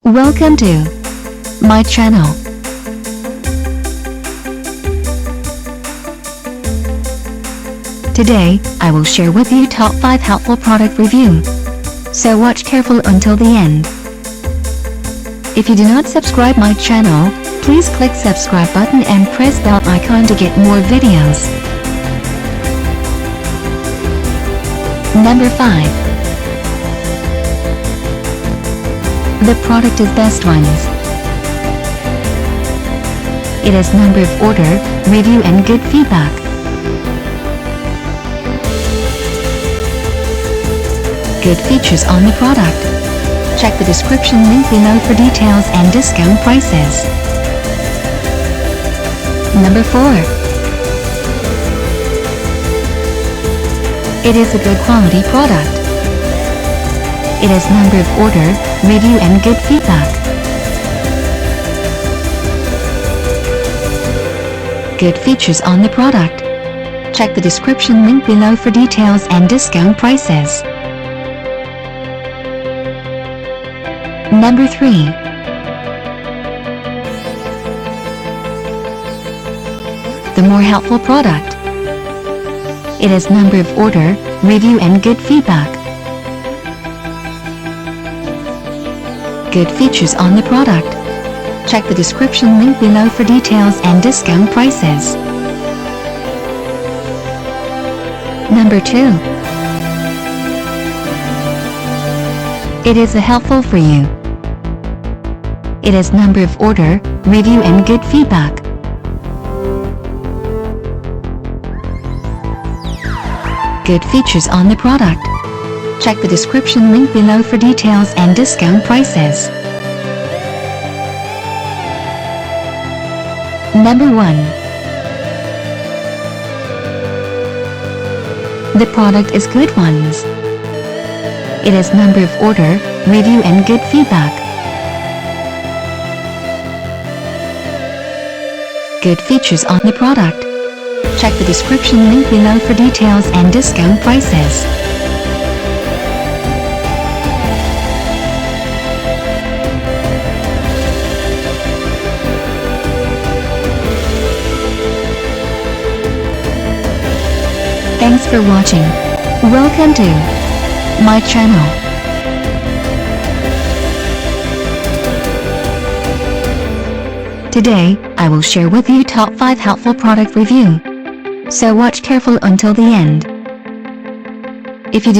Welcome to my channel. Today, I will share with you top 5 helpful product review. So watch careful until the end. If you do not subscribe my channel, please click subscribe button and press bell icon to get more videos. Number 5. The product is Best Ones. It has number of order, review and good feedback. Good features on the product. Check the description link below for details and discount prices. Number 4. It is a good quality product. It has number of order, review and good feedback. Good features on the product. Check the description link below for details and discount prices. Number 3. The more helpful product. It has number of order, review and good feedback. Good features on the product. Check the description link below for details and discount prices. Number 2. It is a helpful for you. It has number of order, review and good feedback. Good features on the product. Check the description link below for details and discount prices. Number 1. The product is Good Ones. It has number of order, review and good feedback. Good features on the product. Check the description link below for details and discount prices. Thanks for watching. Welcome to my channel. Today, I will share with you top 5 helpful product review. So watch careful until the end. If you do not